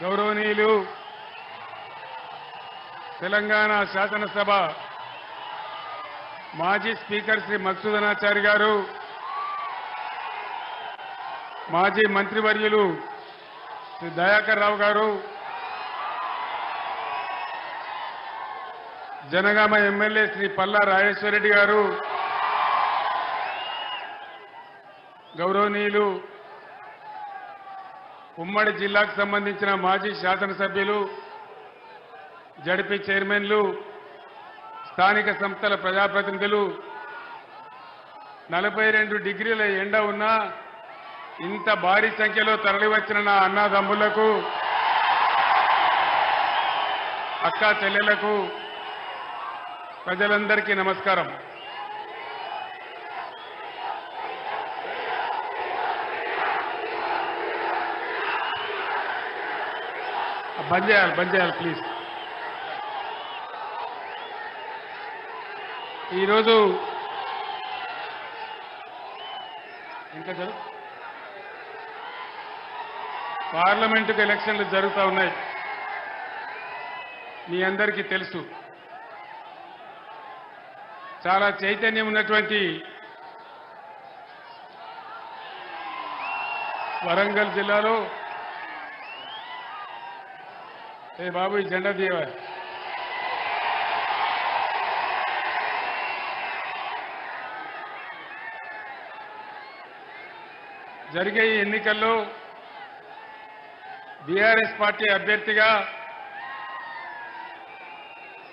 గౌరవనీయులు తెలంగాణ శాసనసభ మాజీ స్పీకర్ శ్రీ మధుసూదనాచారి గారు, మాజీ మంత్రివర్యులు శ్రీ దయాకర్ రావు గారు, జనగామ ఎమ్మెల్యే శ్రీ పల్లా రాజేశ్వరరెడ్డి గారు, గౌరవనీయులు ఉమ్మడి జిల్లాకు సంబంధించిన మాజీ శాసనసభ్యులు, జడ్పీ చైర్మన్లు, స్థానిక సంస్థల ప్రజాప్రతినిధులు, 42 డిగ్రీల ఎండ ఉన్నా ఇంత భారీ సంఖ్యలో తరలివచ్చిన నా అన్నదమ్ములకు, అక్కా చెల్లెలకు, ప్రజలందరికీ నమస్కారం. బంద్ చేయాలి ప్లీజ్. ఈరోజు ఇంకా పార్లమెంటుకు ఎలక్షన్లు జరుగుతూ ఉన్నాయి. మీ అందరికీ తెలుసు. చాలా చైతన్యం ఉన్నటువంటి వరంగల్ జిల్లాలో ఏ బాబు ఈ జెండా తీయవా? జరిగే ఈ ఎన్నికల్లో బీఆర్ఎస్ పార్టీ అభ్యర్థిగా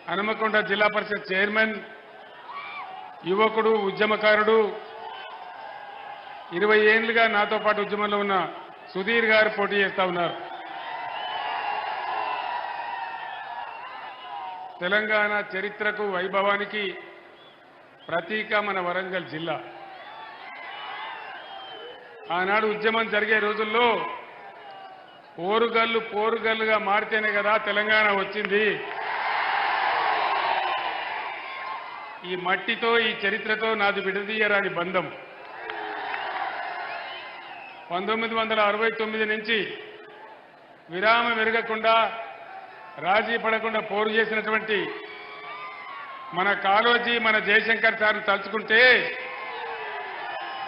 హనుమకొండ జిల్లా పరిషత్ చైర్మన్, యువకుడు, ఉద్యమకారుడు, 20 ఏళ్లుగా నాతో పాటు ఉద్యమంలో ఉన్న సుధీర్ గారు పోటీ చేస్తా ఉన్నారు. తెలంగాణ చరిత్రకు, వైభవానికి ప్రతీక మన వరంగల్ జిల్లా. ఆనాడు ఉద్యమం జరిగే రోజుల్లో పోరుగల్లుగా మారితేనే కదా తెలంగాణ వచ్చింది. ఈ మట్టితో, ఈ చరిత్రతో నాది విడదీయరాని బంధం. 1969 నుంచి విరామం ఎరగకుండా, రాజీ పడకుండా పోరు చేసినటువంటి మన కాళోజీ, మన జయశంకర్ సార్ను తలుచుకుంటే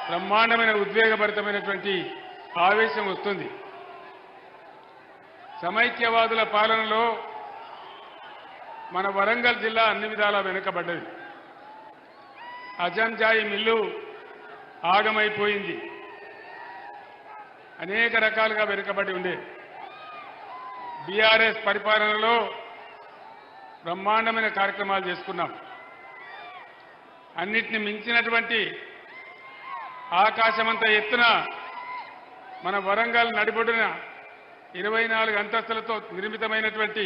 బ్రహ్మాండమైన ఉద్వేగభరితమైనటువంటి ఆవేశం వస్తుంది. సమైక్యవాదుల పాలనలో మన వరంగల్ జిల్లా అన్ని విధాలా వెనుకబడ్డది. అజంజాయి మిల్లు ఆగమైపోయింది. అనేక రకాలుగా వెనుకబడి ఉండే బీఆర్ఎస్ పరిపాలనలో బ్రహ్మాండమైన కార్యక్రమాలు చేసుకున్నాం. అన్నిటిని మించినటువంటి ఆకాశమంత ఎత్తున మన వరంగల్ నడిబొడ్డున 24 అంతస్తులతో నిర్మితమైనటువంటి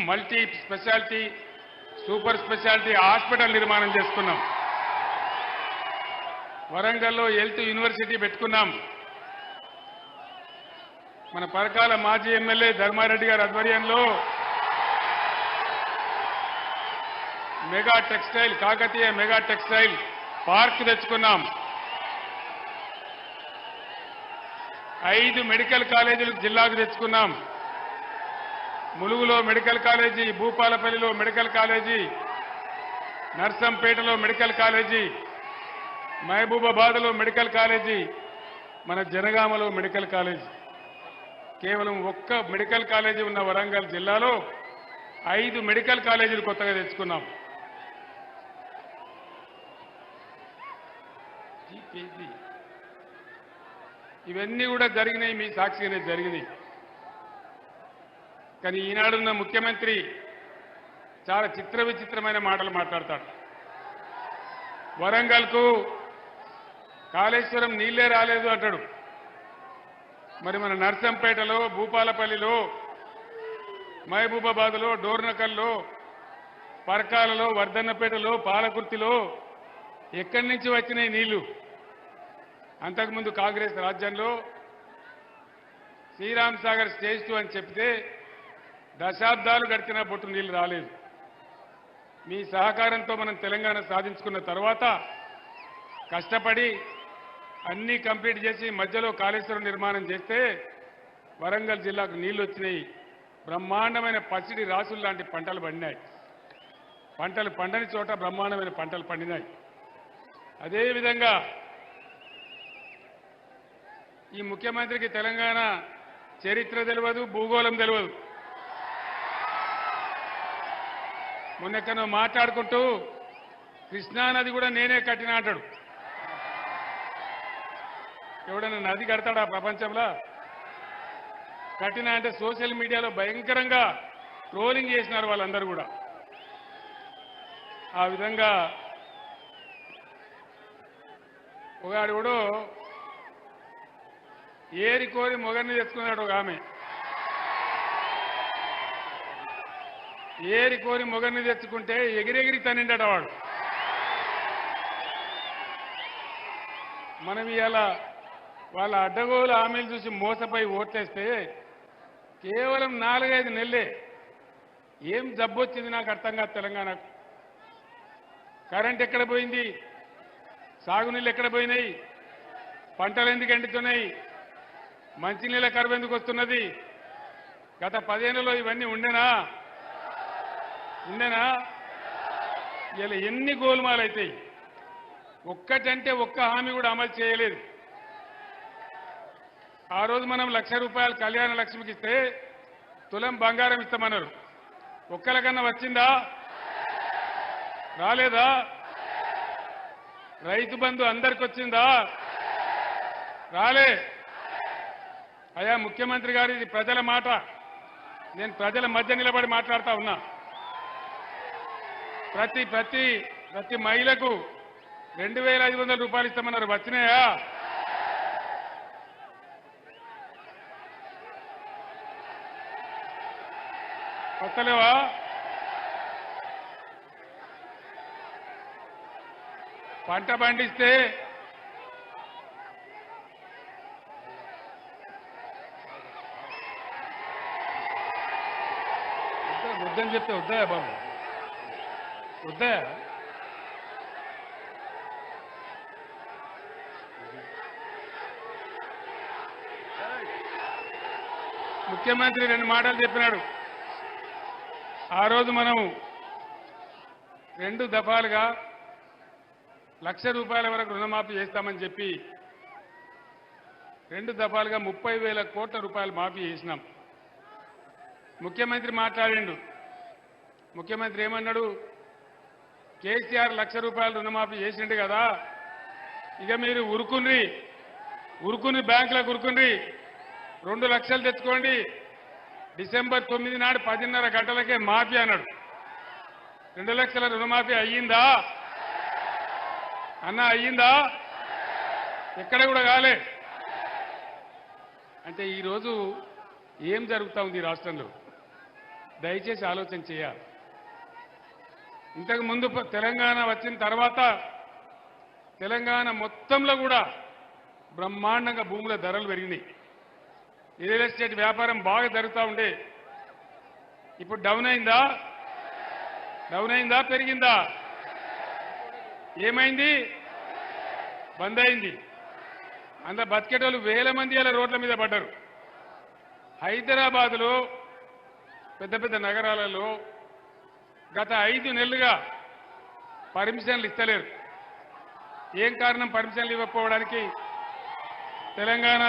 multi specialty, super specialty hospital నిర్మాణం చేసుకున్నాం. వరంగల్లో హెల్త్ యూనివర్సిటీ పెట్టుకున్నాం. మన పరకాల మాజీ ఎమ్మెల్యే ధర్మారెడ్డి గారి ఆధ్వర్యంలో mega textile, Kakatiya mega textile park తెచ్చుకున్నాం. 5 మెడికల్ కాలేజీలు జిల్లాకు తెచ్చుకున్నాం. ములుగులో మెడికల్ కాలేజీ, భూపాలపల్లిలో మెడికల్ కాలేజీ, నర్సంపేటలో మెడికల్ కాలేజీ, మహబూబాబాద్లో మెడికల్ కాలేజీ, మన జనగామలో మెడికల్ కాలేజీ. కేవలం ఒక్క మెడికల్ కాలేజీ ఉన్న వరంగల్ జిల్లాలో 5 మెడికల్ కాలేజీలు కొత్తగా తెచ్చుకున్నాం. ఇవన్నీ కూడా జరిగినాయి, మీ సాక్షిగానే జరిగినాయి. కానీ ఈనాడున్న ముఖ్యమంత్రి చాలా చిత్ర విచిత్రమైన మాటలు మాట్లాడతాడు. వరంగల్కు కాళేశ్వరం నీళ్లే రాలేదు అంటాడు. మరి మన నర్సంపేటలో, భూపాలపల్లిలో, మహబూబాబాద్లో, డోర్నకల్లో, పరకాలలో, వర్ధన్నపేటలో, పాలకుర్తిలో ఎక్కడి నుంచి వచ్చినాయి నీళ్లు? అంతకుముందు కాంగ్రెస్ రాజ్యంలో శ్రీరామ్ సాగర్ స్టేజ్ 2 అని చెప్తే దశాబ్దాలు గడిచినా బొట్టు నీళ్లు రాలేదు. మీ సహకారంతో మనం తెలంగాణ సాధించుకున్న తర్వాత కష్టపడి అన్నీ కంప్లీట్ చేసి మధ్యలో కాళేశ్వరం నిర్మాణం చేస్తే వరంగల్ జిల్లాకు నీళ్లు వచ్చినాయి. బ్రహ్మాండమైన పసిడి రాసులు లాంటి పంటలు పండినాయి. పంటలు పండని చోట బ్రహ్మాండమైన పంటలు పండినాయి. అదేవిధంగా ఈ ముఖ్యమంత్రికి తెలంగాణ చరిత్ర తెలియదు, భూగోళం తెలియదు. మొన్నెక్కడో మాట్లాడుకుంటూ కృష్ణానది కూడా నేనే కట్టినా అంటాడు. ఎవడన్నా నది కడతాడా ప్రపంచంలో? కట్టినా అంటే సోషల్ మీడియాలో భయంకరంగా ట్రోలింగ్ చేసినారు వాళ్ళందరూ కూడా. ఆ విధంగా ఒకడు కూడా ఏరి కోరి మొగర్ని తెచ్చుకున్నాడు. ఒక ఆమె ఏరి కోరి మొగర్ని తెచ్చుకుంటే ఎగిరెగిరి తనిండట వాడు. మనం ఇలా వాళ్ళ అడ్డగోలు హామీలు చూసి మోసపోయి ఓట్లేస్తే కేవలం 4-5 నెలలే ఏం జబ్బొచ్చింది నాకు అర్థం కాదు. తెలంగాణకు కరెంట్ ఎక్కడ పోయింది? సాగునీళ్ళు ఎక్కడ పోయినాయి? పంటలు ఎందుకు ఎండుతున్నాయి? మంచినీళ్ళ కరువు ఎందుకు వస్తున్నది? గత 10 ఏళ్లలో ఇవన్నీ ఉండేనా? ఇలా ఎన్ని గోల్మాలు అవుతాయి? ఒక్కటంటే ఒక్క హామీ కూడా అమలు చేయలేదు. ఆ రోజు మనం ₹1,00,000 కళ్యాణ లక్ష్మికి ఇస్తే తులం బంగారం ఇస్తామన్నారు. ఒక్కలకన్నా వచ్చిందా? రాలేదా? రైతు బంధు అందరికి వచ్చిందా? రాలే. అయ్యా ముఖ్యమంత్రి గారు, ఇది ప్రజల మాట. నేను ప్రజల మధ్య నిలబడి మాట్లాడుతా ఉన్నా. ప్రతి మహిళకు ₹2,500 ఇస్తామన్నారు. వచ్చినాయా? వస్తలేవా? పంట పండిస్తే వద్దని చెప్తే వద్దాయా బాబు? వద్దాయా? ముఖ్యమంత్రి 2 మాటలు చెప్పినాడు. ఆ రోజు మనం 2 దఫాలుగా ₹1,00,000 వరకు రుణమాఫీ చేస్తామని చెప్పి 2 దఫాలుగా 30,000 కోట్ల రూపాయలు మాఫీ చేసినాం. ముఖ్యమంత్రి మాట్లాడిండు. ముఖ్యమంత్రి ఏమన్నాడు? కేసీఆర్ ₹1,00,000 రుణమాఫీ చేసిండు కదా, ఇక మీరు ఉరుకుని బ్యాంకులకు ఉరుకుని 2 లక్షలు తెచ్చుకోండి, డిసెంబర్ 9 నాడు 10:30 గంటలకే మాఫీ అన్నాడు. 2 లక్షల రుణమాఫీ అయ్యిందా అన్నా? అయ్యిందా? ఎక్కడ కూడా కాలే. అంటే ఈరోజు ఏం జరుగుతూ ఉంది రాష్ట్రంలో? దయచేసి ఆలోచన చేయాలి. ఇంతకు ముందు తెలంగాణ వచ్చిన తర్వాత తెలంగాణ మొత్తంలో కూడా బ్రహ్మాండంగా భూముల ధరలు పెరిగినాయి. రియల్ ఎస్టేట్ వ్యాపారం బాగా జరుగుతూ ఉండే. ఇప్పుడు డౌన్ అయిందా? పెరిగిందా? ఏమైంది? బంద్ అయింది. అందులో బతికేటోళ్ళు వేల మంది ఇలా రోడ్ల మీద పడ్డారు. హైదరాబాదులో పెద్ద నగరాలలో గత 5 నెలలుగా పర్మిషన్లు ఇస్తలేరు. ఏం కారణం పర్మిషన్లు ఇవ్వకపోవడానికి? తెలంగాణ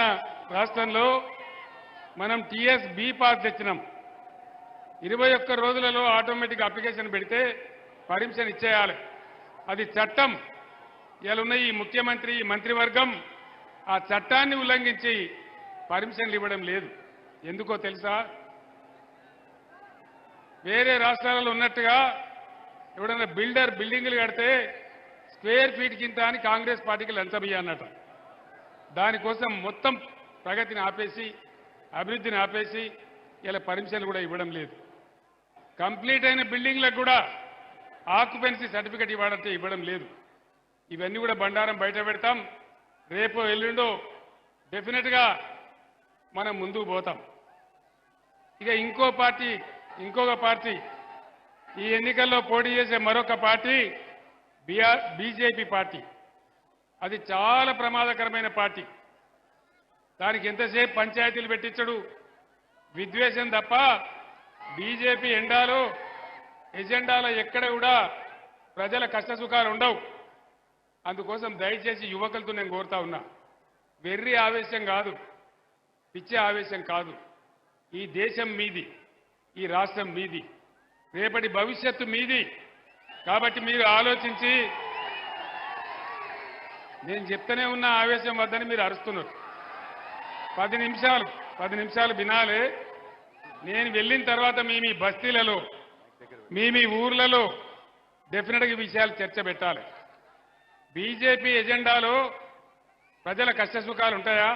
రాష్ట్రంలో మనం టీఎస్ బి పాస్ తెచ్చినాం. 21 రోజులలో ఆటోమేటిక్ అప్లికేషన్ పెడితే పర్మిషన్ ఇచ్చేయాలి. అది చట్టం. ఇలా ఉన్న ఈ ముఖ్యమంత్రి, ఈ మంత్రివర్గం ఆ చట్టాన్ని ఉల్లంఘించి పర్మిషన్లు ఇవ్వడం లేదు. ఎందుకో తెలుసా? వేరే రాష్ట్రాలలో ఉన్నట్టుగా ఎవడన్నా బిల్డింగులు కడితే స్క్వేర్ ఫీట్ కింద అని కాంగ్రెస్ పార్టీకి లంచం ఇయ్యన్నట. దానికోసం మొత్తం ప్రగతిని ఆపేసి, అభివృద్ధిని ఆపేసి ఇలా పర్మిషన్లు కూడా ఇవ్వడం లేదు. కంప్లీట్ అయిన బిల్డింగ్లకు కూడా ఆక్యుపెన్సీ సర్టిఫికెట్ ఇవ్వాలంటే ఇవ్వడం లేదు. ఇవన్నీ కూడా బండారం బయట పెడతాం. రేపో ఎల్లుండో డెఫినెట్గా మనం ముందుకు పోతాం. ఇక ఇంకొక పార్టీ ఈ ఎన్నికల్లో పోటీ చేసే మరొక పార్టీ బీజేపీ పార్టీ. అది చాలా ప్రమాదకరమైన పార్టీ. దానికి ఎంతసేపు పంచాయతీలు పెట్టించడు, విద్వేషం తప్ప బీజేపీ ఎజెండాలో ఎక్కడ కూడా ప్రజల కష్టసుఖాలు ఉండవు. అందుకోసం దయచేసి యువకులతో నేను కోరుతా ఉన్నా, వెర్రి ఆవేశం కాదు, పిచ్చే ఆవేశం కాదు. ఈ దేశం మీది, ఈ రాష్ట్రం మీది, రేపటి భవిష్యత్తు మీది. కాబట్టి మీరు ఆలోచించి, నేను చెప్తూనే ఉన్న ఆవేశం వద్దని మీరు అరుస్తున్నారు. 10 నిమిషాలు వినాలి. నేను వెళ్ళిన తర్వాత మీ బస్తీలలో, మీ ఊర్లలో డెఫినెట్గా ఈ విషయాలు చర్చ పెట్టాలి. బీజేపీ ఎజెండాలో ప్రజల కష్టసుఖాలు ఉంటాయా?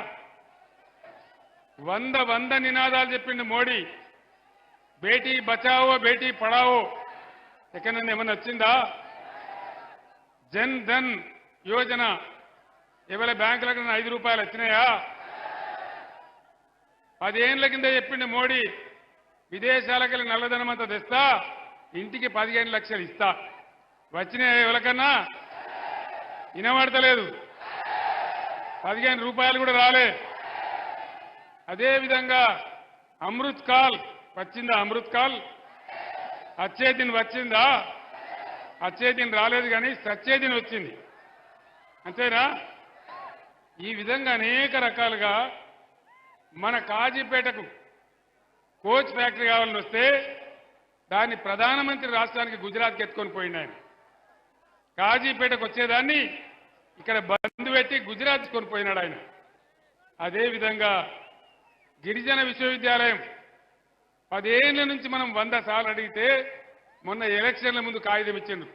100 నినాదాలు చెప్పిండు మోడీ. బేటీ బచావో బేటీ పడావో ఎక్కడన్నా ఏమన్నా వచ్చిందా? జన్ ధన్ యోజన ఎవరి బ్యాంకులకు 5 రూపాయలు వచ్చినాయా? 10 ఏళ్ల కింద చెప్పిండు మోడీ, విదేశాలకు నల్లధనం అంతా తెస్తా, ఇంటికి 15 లక్షలు ఇస్తా. వచ్చినాయా ఎవరికన్నా? వినబడతలేదు. 15 రూపాయలు కూడా రాలే. అదేవిధంగా అమృత్ కాల్ వచ్చిందా? అమృత్ కాల్ వచ్చే దిన్ వచ్చిందా? వచ్చే దిన్ రాలేదు, కానీ సచ్చే దిన్ వచ్చింది. అంతేనా? ఈ విధంగా అనేక రకాలుగా మన కాజీపేటకు కోచ్ ఫ్యాక్టరీ కావాలని వస్తే దాన్ని ప్రధానమంత్రి రాష్ట్రానికి గుజరాత్కి ఎత్తుకొని పోయిండు ఆయన. కాజీపేటకు వచ్చేదాన్ని ఇక్కడ బంద్ పెట్టి గుజరాత్ కొనిపోయినాడు ఆయన. అదేవిధంగా గిరిజన విశ్వవిద్యాలయం 10 ఏళ్ల నుంచి మనం 100 సార్లు అడిగితే మొన్న ఎలక్షన్ల ముందు కాగితం ఇచ్చిండు.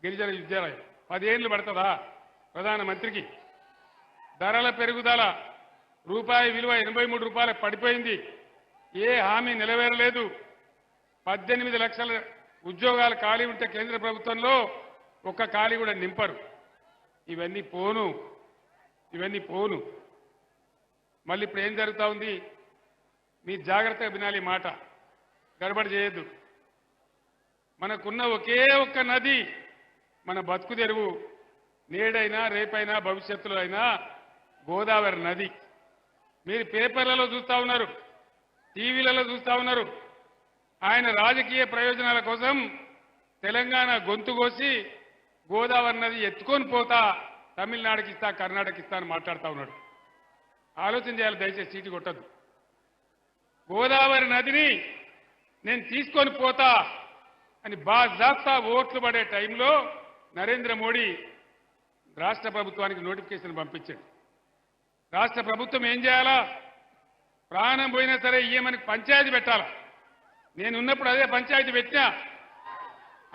గిరిజన విద్యాలయం 10 ఏళ్లు పడుతుందా ప్రధానమంత్రికి? ధరల పెరుగుదల, రూపాయి విలువ 83 రూపాయలకు పడిపోయింది. ఏ హామీ నెరవేరలేదు. 18 లక్షల ఉద్యోగాలు ఖాళీ ఉంటే కేంద్ర ప్రభుత్వంలో ఒక్క ఖాళీ కూడా నింపరు. ఇవన్నీ పోను. మళ్ళీ ఇప్పుడు ఏం జరుగుతూ ఉంది? మీరు జాగ్రత్తగా వినాలి, మాట గడబడి చేయొద్దు. మనకున్న ఒకే ఒక్క నది, మన బతుకు తెరువు, నేడైనా రేపైనా భవిష్యత్తులో అయినా గోదావరి నది. మీరు పేపర్లలో చూస్తూ ఉన్నారు, టీవీలలో చూస్తూ ఉన్నారు. ఆయన రాజకీయ ప్రయోజనాల కోసం తెలంగాణ గొంతు కోసి గోదావరి నది ఎత్తుకొని పోతా, తమిళనాడుకి ఇస్తా, కర్ణాటకకి ఇస్తా అని మాట్లాడుతూ ఉన్నాడు. ఆలోచన చేయాలి, దయచేసి సీటు కొట్టద్దు. గోదావరి నదిని నేను తీసుకొని పోతా అని బాజాప్తా ఓట్లు పడే టైంలో నరేంద్ర మోడీ రాష్ట్ర ప్రభుత్వానికి నోటిఫికేషన్ పంపించాడు. రాష్ట్ర ప్రభుత్వం ఏం చేయాలా? ప్రాణం పోయినా సరే ఇయ్యమని పంచాయతీ పెట్టాలా. నేనున్నప్పుడు అదే పంచాయతీ పెట్టినా.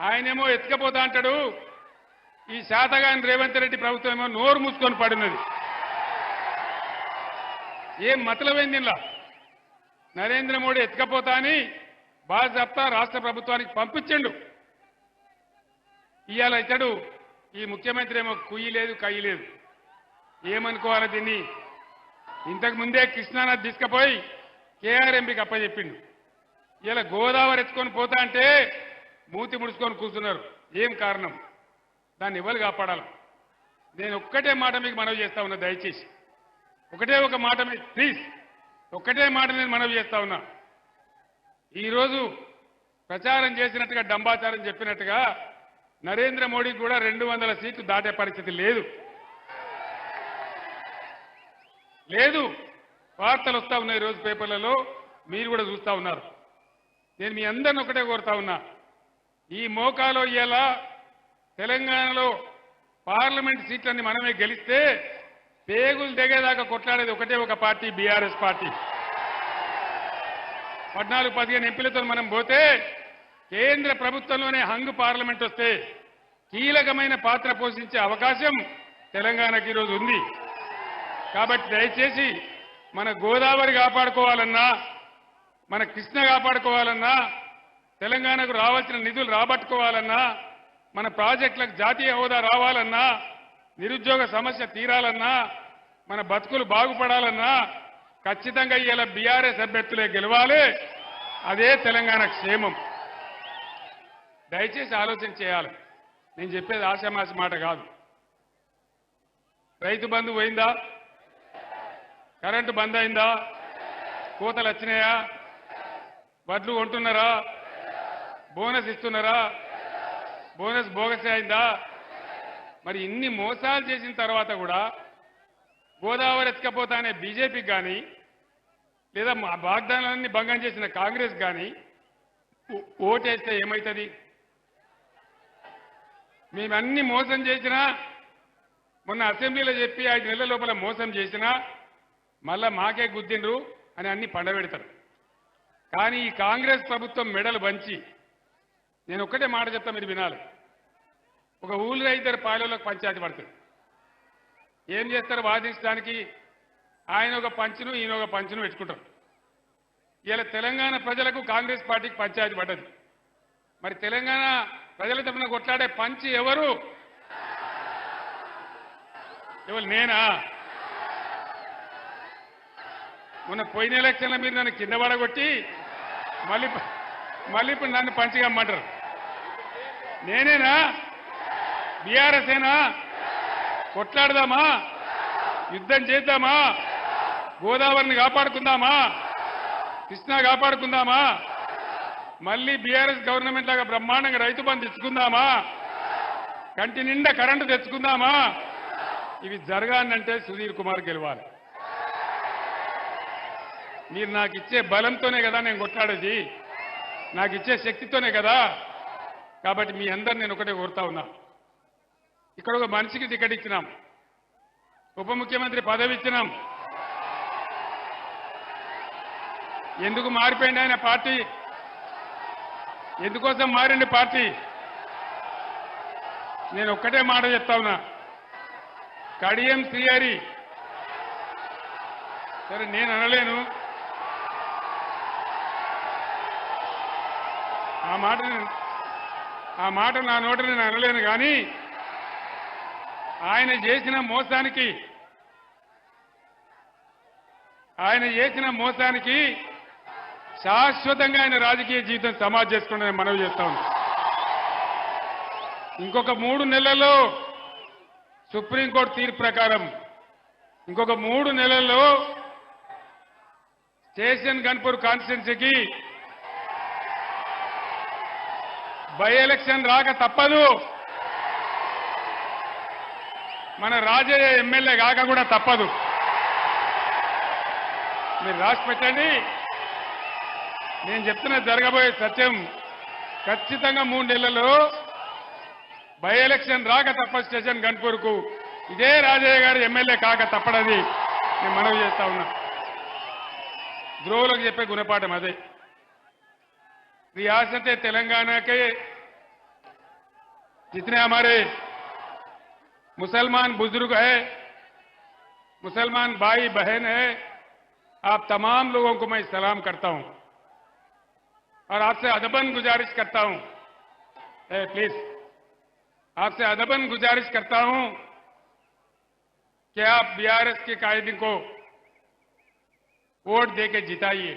ఆయనేమో ఎత్తుకపోతా అంటాడు. ఈ శాతగాని రేవంత్ రెడ్డి ప్రభుత్వం ఏమో నోరు మూసుకొని పడినది. ఏం మతలమైంది ఇలా? నరేంద్ర మోడీ ఎత్తుకపోతా అని బాజాప్తా రాష్ట్ర ప్రభుత్వానికి పంపించండు. ఇవాళ ఇతడు ఈ ముఖ్యమంత్రి ఏమో కుయ్యి లేదు, కయ్యి లేదు. ఏమనుకోవాలి దీన్ని? ఇంతకు ముందే కృష్ణానది తీసుకుపోయి కేఆర్ఎంబీకి అప్పచెప్పిండు. ఇలా గోదావరి ఎత్తుకొని పోతా అంటే మూతి ముడుచుకొని కూర్చున్నారు. ఏం కారణం? దాన్ని ఎవరు కాపాడాలి? నేను ఒక్కటే మాట మీకు మనవి చేస్తా ఉన్నా, దయచేసి ఒకటే ఒక మాట మీకు ప్లీజ్, ఒక్కటే మాట నేను మనవి చేస్తా ఉన్నా. ఈరోజు ప్రచారం చేసినట్టుగా, డంబాచారం చెప్పినట్టుగా నరేంద్ర మోడీకి కూడా 200 సీట్లు దాటే పరిస్థితి లేదు. వార్తలు వస్తా ఉన్నాయి ఈరోజు పేపర్లలో, మీరు కూడా చూస్తా ఉన్నారు. నేను మీ అందరిని ఒకటే కోరుతా ఉన్నా, ఈ మోకాలో ఇయ్యాల తెలంగాణలో పార్లమెంట్ సీట్లన్నీ మనమే గెలిస్తే పేగులు దిగేదాకా కొట్లాడేది ఒకటే ఒక పార్టీ, బీఆర్ఎస్ పార్టీ. 14-15 ఎంపీలతో మనం పోతే కేంద్ర ప్రభుత్వంలోనే హంగ్ పార్లమెంట్ వస్తే కీలకమైన పాత్ర పోషించే అవకాశం తెలంగాణకి ఈరోజు ఉంది. కాబట్టి దయచేసి మన గోదావరి కాపాడుకోవాలన్నా, మన కృష్ణ కాపాడుకోవాలన్నా, తెలంగాణకు రావాల్సిన నిధులు రాబట్టుకోవాలన్నా, మన ప్రాజెక్టులకు జాతీయ హోదా రావాలన్నా, నిరుద్యోగ సమస్య తీరాలన్నా, మన బతుకులు బాగుపడాలన్నా ఖచ్చితంగా ఇలా బీఆర్ఎస్ అభ్యర్థులే గెలవాలి. అదే తెలంగాణ క్షేమం. దయచేసి ఆలోచన చేయాలి. నేను చెప్పేది ఆశామాసి మాట కాదు. రైతు బంధు పోయిందా? కరెంటు బంద్ అయిందా? కోతలు వచ్చినాయా? వడ్లు కొంటున్నారా? బోనస్ ఇస్తున్నారా? బోనస్ బోగస్ అయిందా? మరి ఇన్ని మోసాలు చేసిన తర్వాత కూడా గోదావరి ఎత్తుకపోతా అనే బీజేపీకి కానీ లేదా మా వాగ్దానాలన్నీ భంగం చేసిన కాంగ్రెస్ కానీ ఓటేస్తే ఏమవుతుంది? మేమన్నీ మోసం చేసినా, మొన్న అసెంబ్లీలో చెప్పి 5 నెలల లోపల మోసం చేసినా మళ్ళా మాకే గుద్దిండ్రు అని అన్ని పండబెడతారు. కానీ ఈ కాంగ్రెస్ ప్రభుత్వం మెడలు వంచి నేను ఒక్కటే మాట చెప్తా, మీరు వినాలి. ఒక ఊళ్ళో 2 పాలెలకు పంచాయతీ పడుతుంది. ఏం చేస్తారు? వాదించడానికి ఆయన ఒక పంచును ఈయన ఒక పంచును పెట్టుకుంటారు. ఇలా తెలంగాణ ప్రజలకు కాంగ్రెస్ పార్టీకి పంచాయతీ పడ్డది. మరి తెలంగాణ ప్రజల తరఫున కొట్లాడే పంచి ఎవరు? నేనా? మొన్న పోయిన ఎలక్షన్ల మీరు నన్ను కింద పడగొట్టి మళ్ళీ ఇప్పుడు నన్ను పంచిగమ్మంటారు. నేనేనా? బీఆర్ఎస్ ఏనా? కొట్లాడదామా? యుద్ధం చేద్దామా? గోదావరిని కాపాడుకుందామా? కృష్ణా కాపాడుకుందామా? మళ్ళీ బీఆర్ఎస్ గవర్నమెంట్ లాగా బ్రహ్మాండంగా రైతు బంధు తెచ్చుకుందామా? కంటి నిండా కరెంటు తెచ్చుకుందామా? ఇవి జరగాలంటే సుధీర్ కుమార్ గెలవాలి. మీరు నాకు ఇచ్చే బలంతోనే కదా నేను కొట్లాడేది, నాకు ఇచ్చే శక్తితోనే కదా. కాబట్టి మీ అందరు నేను ఒకటే కోరుతా ఉన్నా, ఇక్కడ ఒక మనిషికి టికెట్ ఇచ్చినాం, ఉప ముఖ్యమంత్రి పదవి ఇచ్చినాం. ఎందుకు మారిపోయింది ఆయన పార్టీ? ఎందుకోసం మారింది పార్టీ? నేను ఒక్కటే మాట చెప్తా ఉన్నా, కడియం శ్రీహరి సరే నేను అనలేను, ఆ మాట నా నోట నేను అనలేను. కానీ ఆయన చేసిన మోసానికి శాశ్వతంగా ఆయన రాజకీయ జీవితం సమాధి చేసుకుని మనవి చేస్తా ఉన్నాం. ఇంకొక 3 నెలల్లో సుప్రీంకోర్టు తీర్పు ప్రకారం ఇంకొక 3 నెలల్లో స్టేషన్ గన్పూర్ కాన్స్టిట్యున్సీకి బై ఎలక్షన్ రాక తప్పదు. మన రాజయ్య ఎమ్మెల్యే కాక కూడా తప్పదు. మీరు రాసి పెట్టండి. నేను చెప్తున్న జరగబోయే సత్యం. ఖచ్చితంగా 3 నెలల్లో బై ఎలక్షన్ రాక తప్ప స్టేషన్ గన్పూర్కు ఇదే రాజయ్య గారు ఎమ్మెల్యే కాక తప్పడది నేను మనవి చేస్తా ఉన్నా. ద్రోవులకు చెప్పే గుణపాఠం అదే. रियासत तेलंगाना के जितने हमारे मुसलमान बुजुर्ग हैं, मुसलमान भाई बहन हैं, आप तमाम लोगों को मैं सलाम करता हूं और आपसे अदबन गुजारिश करता हूं, प्लीज आपसे अदबन गुजारिश करता हूं कि आप बीआरएस के कायदे को वोट देके जिताइए।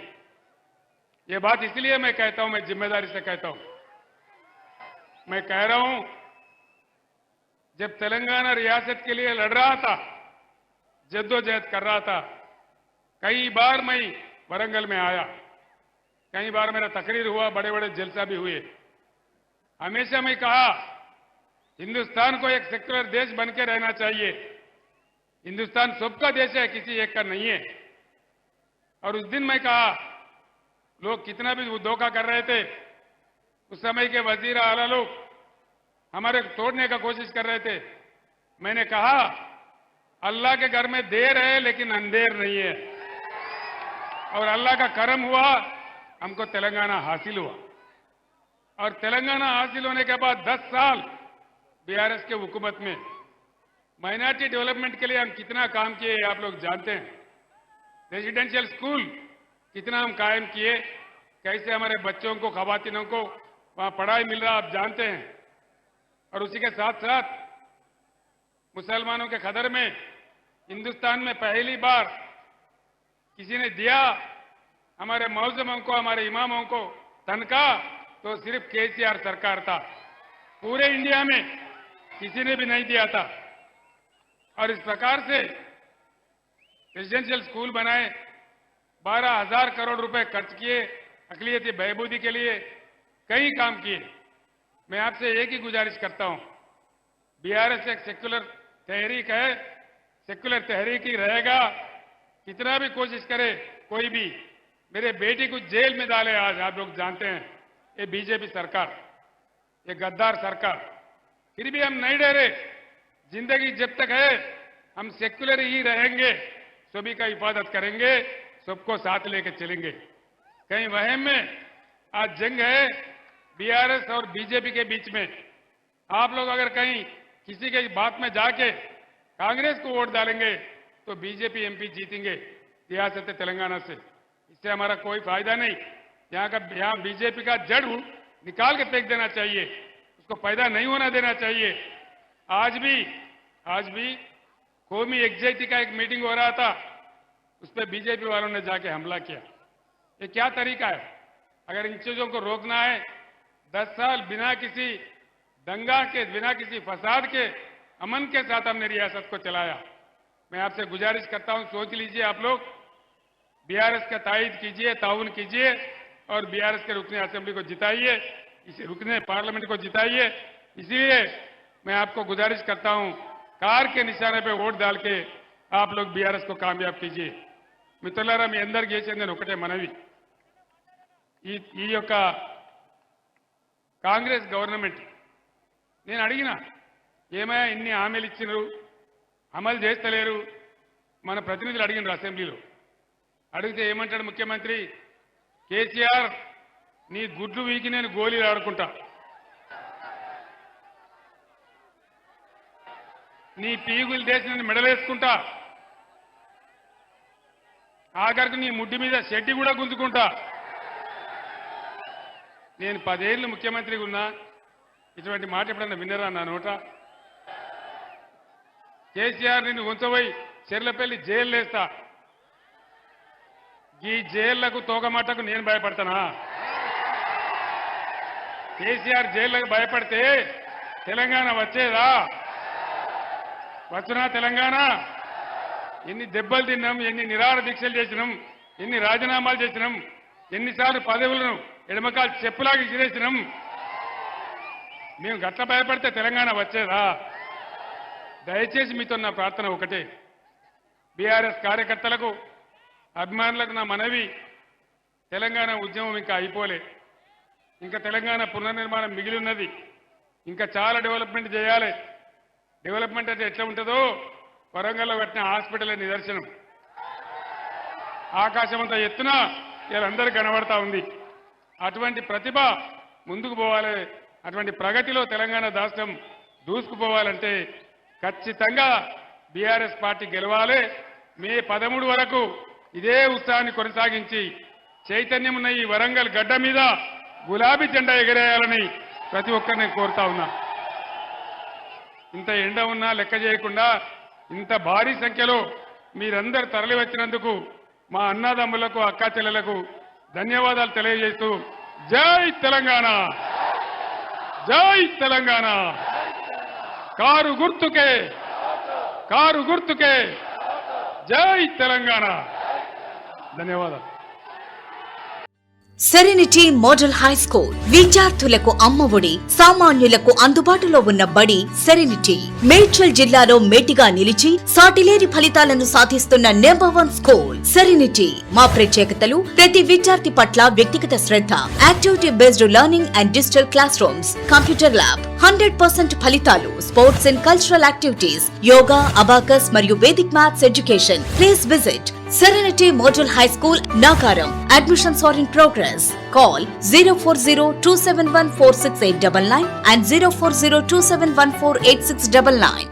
ये बात इसलिए मैं कहता हूं, मैं जिम्मेदारी से कहता हूं। मैं कह रहा हूं, जब तेलंगाना रियासत के लिए लड़ रहा था, जद्दोजहद कर रहा था, कई बार मैं वरंगल में आया, कई बार मेरा तकरीर हुआ, बड़े बड़े जलसा भी हुए। हमेशा मैं कहा हिंदुस्तान को एक सेक्युलर देश बनके रहना चाहिए। हिंदुस्तान सबका देश है, किसी एक का नहीं है। और उस दिन मैं कहा, लोग कितना भी धोखा कर रहे थे, उस समय के वजीर आला लोग हमारे तोड़ने का कोशिश कर रहे थे। मैंने कहा अल्लाह के घर में देर है लेकिन अंधेर नहीं है, और अल्लाह का करम हुआ, हमको तेलंगाना हासिल हुआ। और तेलंगाना हासिल होने के बाद 10 साल बीआरएस के हुकूमत में माइनॉरिटी डेवलपमेंट के लिए हम कितना काम किए आप लोग जानते हैं। रेजिडेंशियल स्कूल कितना हम कायम किए, कैसे हमारे बच्चों को, खवातीनों को वहां पढ़ाई मिल रहा आप जानते हैं। और उसी के साथ साथ मुसलमानों के खदर में हिंदुस्तान में पहली बार किसी ने दिया हमारे मौजमों को, हमारे इमामों को तनख्वाह, तो सिर्फ केसीआर सरकार था। पूरे इंडिया में किसी ने भी नहीं दिया था। और इस प्रकार से रेजिडेंशियल स्कूल बनाए, 12,000 करोड़ रुपए खर्च किए, अकलियती बहबूदी के लिए कई काम किए। मैं आपसे एक ही गुजारिश करता हूं, बीआरएस एक सेक्युलर तहरीक है, सेक्युलर तहरीक ही रहेगा। कितना भी कोशिश करे कोई भी, मेरे बेटी को जेल में डाले आज, आप लोग जानते हैं, ये बीजेपी सरकार, ये गद्दार सरकार, फिर भी हम नहीं डरे। जिंदगी जब तक है हम सेक्युलर ही रहेंगे, सभी का हिफाजत करेंगे, सबको साथ लेकर चलेंगे। कहीं वहम में आज जंग है बीआरएस और बीजेपी के बीच में। आप लोग अगर कहीं किसी के बात में जाके कांग्रेस को वोट डालेंगे तो बीजेपी एमपी जीतेंगे रियासत तेलंगाना से, इससे हमारा कोई फायदा नहीं। यहाँ बीजेपी का जड़ निकाल के फेंक देना चाहिए, उसको पैदा नहीं होना देना चाहिए। आज भी कौमी एग्जाइटी का एक मीटिंग हो रहा था, उस पर बीजेपी वालों ने जाके हमला किया। ये क्या तरीका है? अगर इन चीजों को रोकना है, 10 साल बिना किसी दंगा के, बिना किसी फसाद के, अमन के साथ हमने रियासत को चलाया। मैं आपसे गुजारिश करता हूं, सोच लीजिए आप लोग, बीआरएस का तायद कीजिए, ताउन कीजिए और बीआरएस के रुकने असेंबली को जिताइए, इसे रुकने पार्लियामेंट को जिताइए। इसलिए मैं आपको गुजारिश करता हूं, कार के निशाने पे वोट डाल के आप लोग बीआरएस को कामयाब कीजिए। మిత్రులారా, మీ అందరికీ చేసేది నేను ఒకటే మనవి, ఈ యొక్క కాంగ్రెస్ గవర్నమెంట్ నేను అడిగినా, ఏమయ్యా ఇన్ని హామీలు ఇచ్చినారు, అమలు చేస్తలేరు? మన ప్రతినిధులు అడిగినారు అసెంబ్లీలో. అడిగితే ఏమంటాడు ముఖ్యమంత్రి? కేసీఆర్, నీ గుడ్లు వీకి నేను గోళీలు ఆడుకుంటా, నీ పీగులు దేశం నేను మెడలేసుకుంటా, ఆఖరికి నీ ముడ్డి మీద షెడ్డి కూడా గుంజుకుంటా. నేను 10 ఏళ్ళు ముఖ్యమంత్రిగా ఉన్నా, ఇటువంటి మాట ఎప్పుడన్నా విన్నరా నా నోట? కేసీఆర్ నిన్ను ఉంచబోయి చెర్లపల్లి జైలు వేస్తా, ఈ జైళ్లకు తోగమాటకు నేను భయపడతానా? కేసీఆర్ జైళ్లకు భయపడితే తెలంగాణ వచ్చేదా? వచ్చునా తెలంగాణ? ఎన్ని దెబ్బలు తిన్నాం, ఎన్ని నిరాహార దీక్షలు చేసినాం, ఎన్ని రాజీనామాలు చేసినాం, ఎన్నిసార్లు పదవులను ఎడమకాలు చెప్పులాగా ఇసిరేసినాం. మేము గట్ల భయపడితే తెలంగాణ వచ్చేదా? దయచేసి మీతో నా ప్రార్థన ఒకటే, బీఆర్ఎస్ కార్యకర్తలకు, అభిమానులకు నా మనవి, తెలంగాణ ఉద్యమం ఇంకా అయిపోలే, ఇంకా తెలంగాణ పునర్నిర్మాణం మిగిలి ఉన్నది, ఇంకా చాలా డెవలప్మెంట్ చేయాలి. డెవలప్మెంట్ అంటే ఎట్లా ఉంటుందో వరంగల్లో కట్టిన హాస్పిటల్ నిదర్శనం. ఆకాశమంతా ఎత్తున వీళ్ళందరూ కనబడతా ఉంది. అటువంటి ప్రతిభ ముందుకు పోవాలి, అటువంటి ప్రగతిలో తెలంగాణ రాష్ట్రం దూసుకుపోవాలంటే ఖచ్చితంగా బీఆర్ఎస్ పార్టీ గెలవాలి. మే 13 వరకు ఇదే ఉత్సాహాన్ని కొనసాగించి చైతన్యం ఉన్న ఈ వరంగల్ గడ్డ మీద గులాబీ జెండా ఎగరేయాలని ప్రతి ఒక్కరిని కోరుతా ఉన్నా. ఇంత ఎండ ఉన్నా లెక్క చేయకుండా ఇంత భారీ సంఖ్యలో మీరందరూ తరలి వచ్చినందుకు మా అన్నదమ్ములకు, అక్కా చెల్లెలకు ధన్యవాదాలు తెలియజేస్తూ జై తెలంగాణ, జై తెలంగాణ, కారు గుర్తుకే, కారు గుర్తుకే, జై తెలంగాణ. ధన్యవాదాలు. సెరెనిటీ మోడల్ హై స్కూల్ విద్యార్థులకు అమ్మఒడి, సామాన్యులకు అందుబాటులో ఉన్న బడి సెరెనిటీ. మేడ్చల్ జిల్లాలో మేటిగా నిలిచి సాటిలేని ఫలితాలను సాధిస్తున్న నంబర్ 1 స్కూల్ సెరెనిటీ. మా ప్రత్యేకతలు: ప్రతి విద్యార్థి పట్ల వ్యక్తిగత శ్రద్ధ, activity based learning and digital classrooms, computer lab, 100% ఫలితాలు, sports and cultural activities, yoga, abacus మరియు Vedic maths education. Please visit Serenity Model High School, Nagaram. Admissions are in progress. Call 040-271-46899 and 040-271-48699.